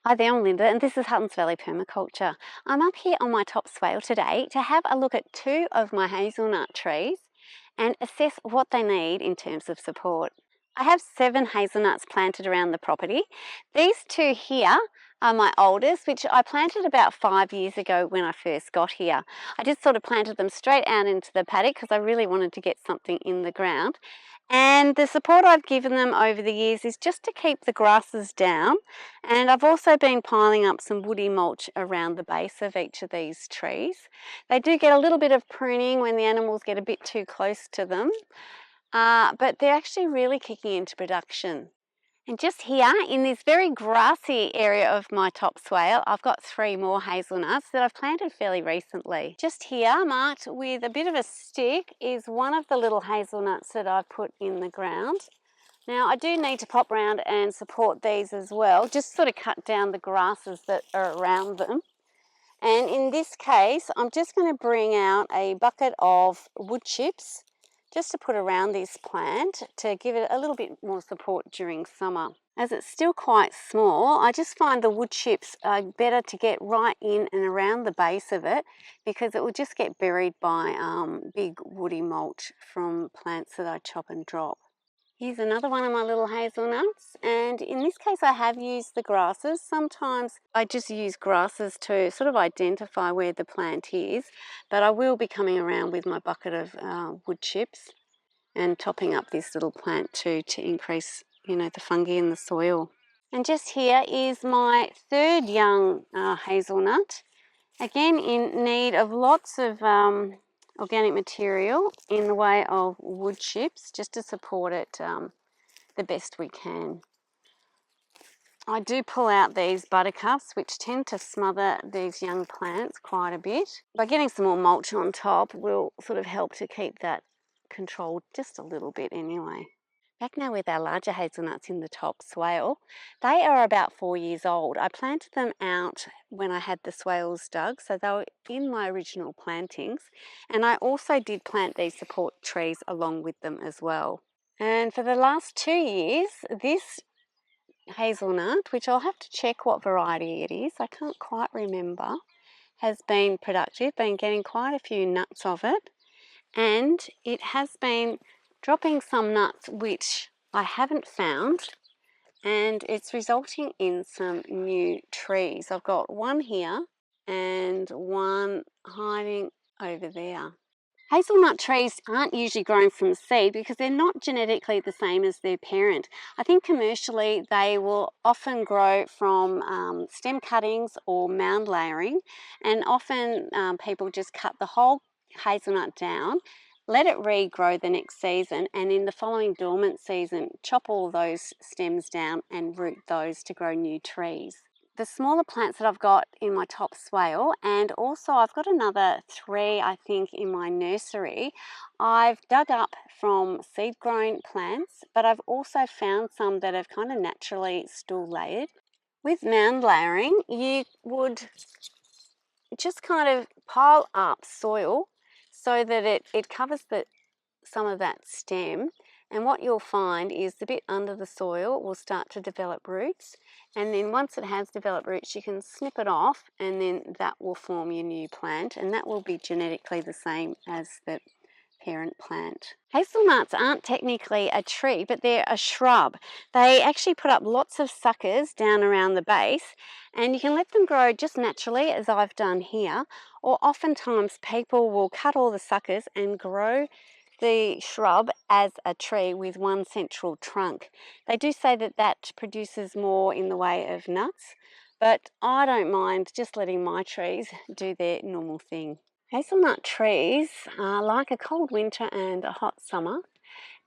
Hi there, I'm Linda and this is Huttons Valley Permaculture. I'm up here on my top swale today to have a look at two of my hazelnut trees and assess what they need in terms of support. I have 7 hazelnuts planted around the property. These two here are my oldest, which I planted about 5 years ago when I first got here. I just sort of planted them straight out into the paddock because I really wanted to get something in the ground. And the support I've given them over the years is just to keep the grasses down. And I've also been piling up some woody mulch around the base of each of these trees. They do get a little bit of pruning when the animals get a bit too close to them, but they're actually really kicking into production. And just here in this very grassy area of my top swale, I've got 3 more hazelnuts that I've planted fairly recently. Just here, marked with a bit of a stick, is one of the little hazelnuts that I've put in the ground. Now I do need to pop round and support these as well, just sort of cut down the grasses that are around them. And in this case, I'm just going to bring out a bucket of wood chips just to put around this plant to give it a little bit more support during summer. As it's still quite small, I just find the wood chips are better to get right in and around the base of it because it will just get buried by big woody mulch from plants that I chop and drop. Here's another one of my little hazelnuts, and in this case I have used the grasses. Sometimes I just use grasses to sort of identify where the plant is, but I will be coming around with my bucket of wood chips and topping up this little plant too to increase, the fungi in the soil. And just here is my 3rd young hazelnut, again in need of lots of organic material in the way of wood chips just to support it the best we can. I do pull out these buttercups which tend to smother these young plants quite a bit. By getting some more mulch on top will sort of help to keep that controlled just a little bit anyway. Back now with our larger hazelnuts in the top swale. They are about 4 years old. I planted them out when I had the swales dug, so they were in my original plantings. And I also did plant these support trees along with them as well. And for the last 2 years, this hazelnut, which I'll have to check what variety it is, I can't quite remember, has been productive, been getting quite a few nuts of it. And it has been dropping some nuts which I haven't found, and it's resulting in some new trees. I've got one here and one hiding over there. Hazelnut trees aren't usually grown from seed because they're not genetically the same as their parent. I think commercially they will often grow from stem cuttings or mound layering, and often people just cut the whole hazelnut down, let it regrow the next season, and in the following dormant season chop all those stems down and root those to grow new trees. The smaller plants that I've got in my top swale, and also I've got another 3 I think in my nursery, I've dug up from seed grown plants, but I've also found some that have kind of naturally stool layered. With mound layering you would just kind of pile up soil so that it covers some of that stem, and what you'll find is the bit under the soil will start to develop roots, and then once it has developed roots you can snip it off and then that will form your new plant, and that will be genetically the same as the parent plant. Hazelnuts aren't technically a tree, but they're a shrub. They actually put up lots of suckers down around the base, and you can let them grow just naturally as I've done here, or oftentimes people will cut all the suckers and grow the shrub as a tree with one central trunk. They do say that that produces more in the way of nuts, but I don't mind just letting my trees do their normal thing. Hazelnut trees like a cold winter and a hot summer,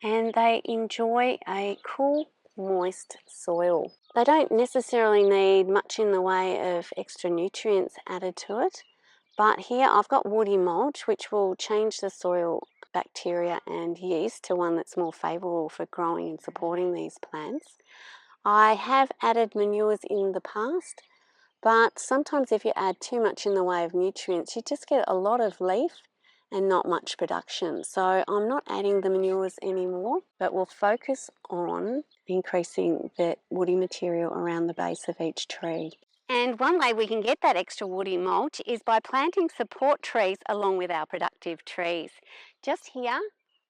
and they enjoy a cool, moist soil. They don't necessarily need much in the way of extra nutrients added to it, but here I've got woody mulch which will change the soil bacteria and yeast to one that's more favourable for growing and supporting these plants. I have added manures in the past, but sometimes if you add too much in the way of nutrients, you just get a lot of leaf and not much production. So I'm not adding the manures anymore, but we'll focus on increasing the woody material around the base of each tree. And one way we can get that extra woody mulch is by planting support trees along with our productive trees. Just here,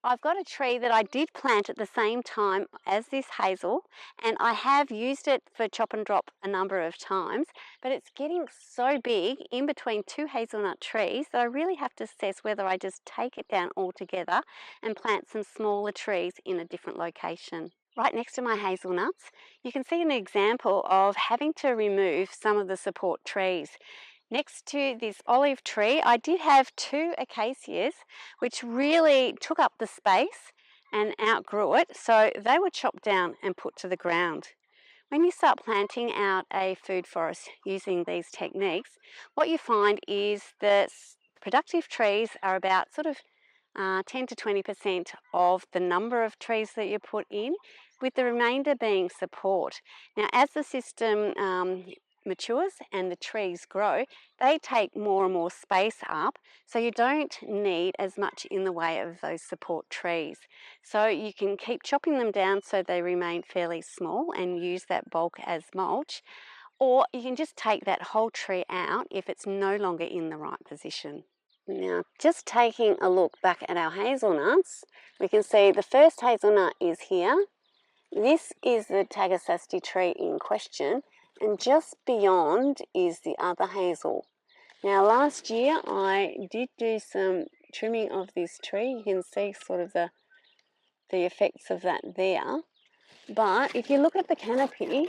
I've got a tree that I did plant at the same time as this hazel, and I have used it for chop and drop a number of times, but it's getting so big in between two hazelnut trees that I really have to assess whether I just take it down altogether and plant some smaller trees in a different location. Right next to my hazelnuts, you can see an example of having to remove some of the support trees. Next to this olive tree, I did have two acacias which really took up the space and outgrew it, so they were chopped down and put to the ground. When you start planting out a food forest using these techniques, what you find is that productive trees are about sort of 10 to 20% of the number of trees that you put in, with the remainder being support. Now, as the system matures and the trees grow, they take more and more space up, so you don't need as much in the way of those support trees. So you can keep chopping them down so they remain fairly small and use that bulk as mulch, or you can just take that whole tree out if it's no longer in the right position. Now, just taking a look back at our hazelnuts, we can see the first hazelnut is here. This is the Tagasaste tree in question, and just beyond is the other hazel. Now, last year I did do some trimming of this tree. You can see sort of the effects of that there. But if you look at the canopy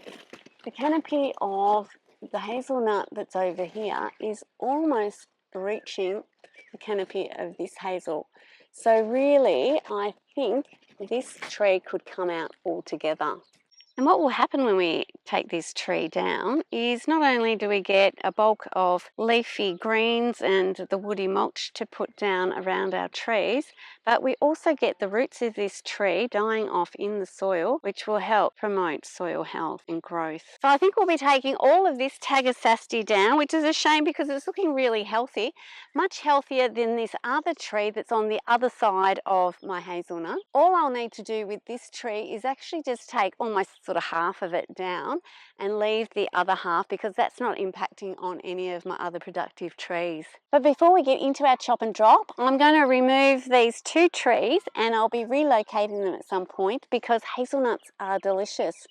of the hazelnut that's over here is almost reaching the canopy of this hazel. So really, I think this tree could come out altogether. And what will happen when we take this tree down is not only do we get a bulk of leafy greens and the woody mulch to put down around our trees, but we also get the roots of this tree dying off in the soil, which will help promote soil health and growth. So I think we'll be taking all of this Tagasaste down, which is a shame because it's looking really healthy, much healthier than this other tree that's on the other side of my hazelnut. All I'll need to do with this tree is actually just take almost sort of half of it down and leave the other half, because that's not impacting on any of my other productive trees. But before we get into our chop and drop, I'm going to remove these two trees and I'll be relocating them at some point because hazelnuts are delicious.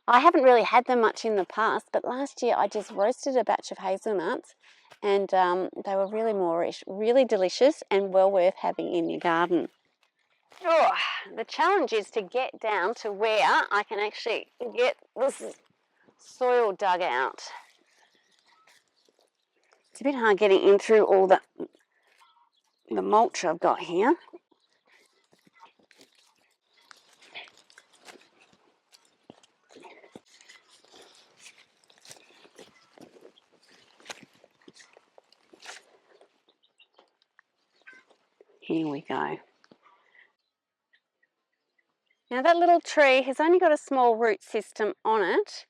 I haven't really had them much in the past, but last year I just roasted a batch of hazelnuts and they were really moorish, really delicious and well worth having in your garden. Oh, the challenge is to get down to where I can actually get this soil dug out. It's a bit hard getting in through all the mulch I've got here. Here we go. Now that little tree has only got a small root system on it,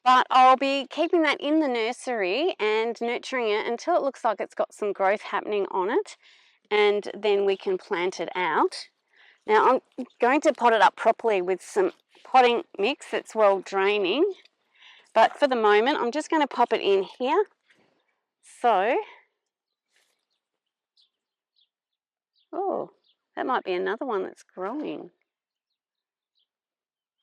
but I'll be keeping that in the nursery and nurturing it until it looks like it's got some growth happening on it, and then we can plant it out. Now I'm going to pot it up properly with some potting mix that's well draining, but for the moment I'm just going to pop it in here. So, oh, that might be another one that's growing.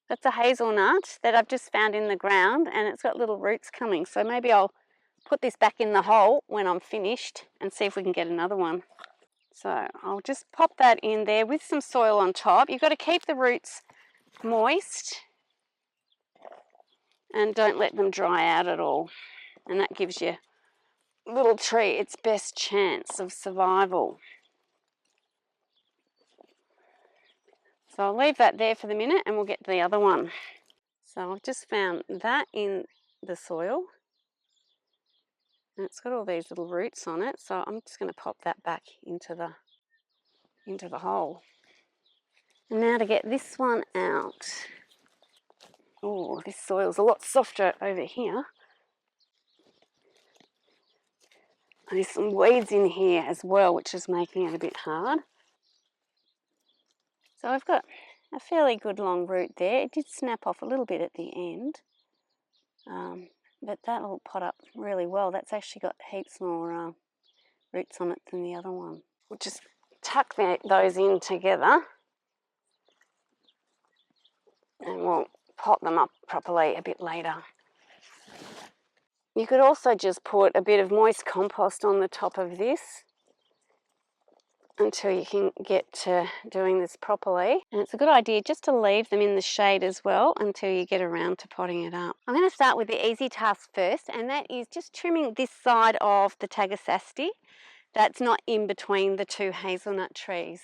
That's a hazelnut that I've just found in the ground and it's got little roots coming. So maybe I'll put this back in the hole when I'm finished and see if we can get another one. So I'll just pop that in there with some soil on top. You've got to keep the roots moist and don't let them dry out at all. And that gives your little tree its best chance of survival. So I'll leave that there for the minute and we'll get to the other one. So I've just found that in the soil. And it's got all these little roots on it, so I'm just going to pop that back into the hole. And now to get this one out. Oh, this soil's a lot softer over here. And there's some weeds in here as well, which is making it a bit hard. So I've got a fairly good long root there. It did snap off a little bit at the end. but that'll pot up really well. That's actually got heaps more roots on it than the other one. We'll just tuck those in together and we'll pot them up properly a bit later. You could also just put a bit of moist compost on the top of this until you can get to doing this properly. And it's a good idea just to leave them in the shade as well until you get around to potting it up. I'm going to start with the easy task first, and that is just trimming this side of the Tagasaste that's not in between the two hazelnut trees.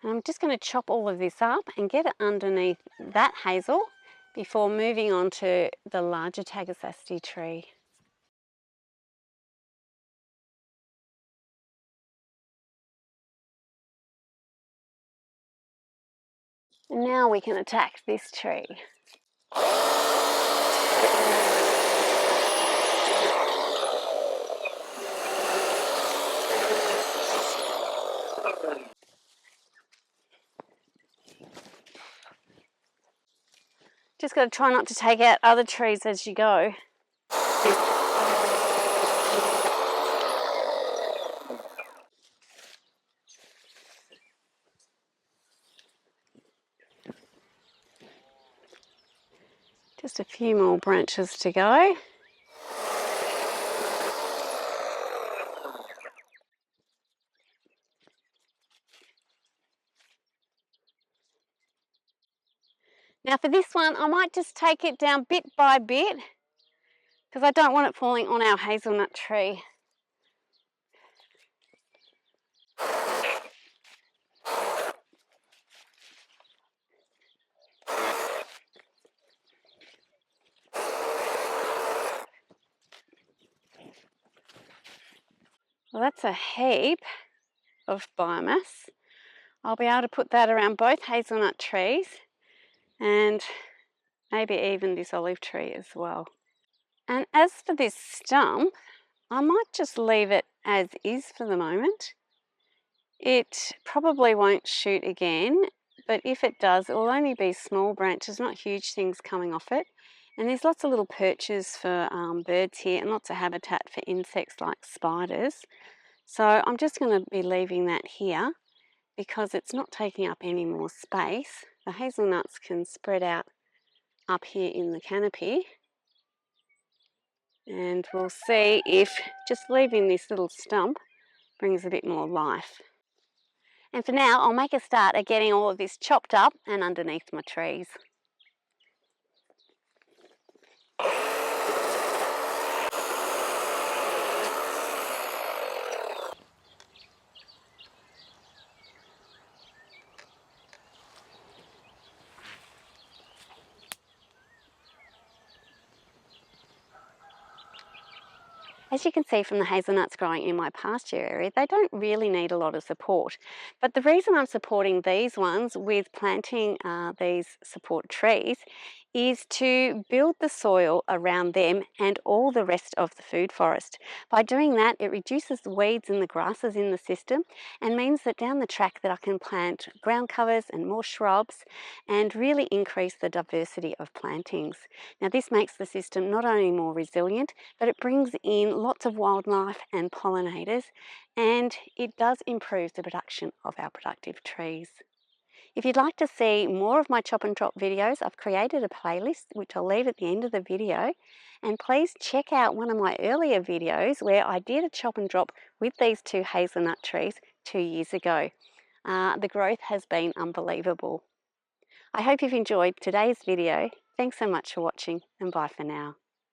I'm just going to chop all of this up and get it underneath that hazel before moving on to the larger Tagasaste tree. And now we can attack this tree. Just got to try not to take out other trees as you go. Just a few more branches to go. Now for this one, I might just take it down bit by bit because I don't want it falling on our hazelnut tree. Well, that's a heap of biomass. I'll be able to put that around both hazelnut trees and maybe even this olive tree as well. And as for this stump, I might just leave it as is for the moment. It probably won't shoot again, but if it does, it will only be small branches, not huge things coming off it. And there's lots of little perches for birds here and lots of habitat for insects like spiders. So I'm just going to be leaving that here because it's not taking up any more space. The hazelnuts can spread out up here in the canopy. And we'll see if just leaving this little stump brings a bit more life. And for now, I'll make a start at getting all of this chopped up and underneath my trees. As you can see from the hazelnuts growing in my pasture area, they don't really need a lot of support. But the reason I'm supporting these ones with planting these support trees is to build the soil around them and all the rest of the food forest. By doing that, it reduces the weeds and the grasses in the system and means that down the track that I can plant ground covers and more shrubs and really increase the diversity of plantings. Now this makes the system not only more resilient, but it brings in lots of wildlife and pollinators, and it does improve the production of our productive trees. If you'd like to see more of my chop and drop videos, I've created a playlist which I'll leave at the end of the video, and please check out one of my earlier videos where I did a chop and drop with these two hazelnut trees 2 years ago. The growth has been unbelievable. I hope you've enjoyed today's video. Thanks so much for watching, and bye for now.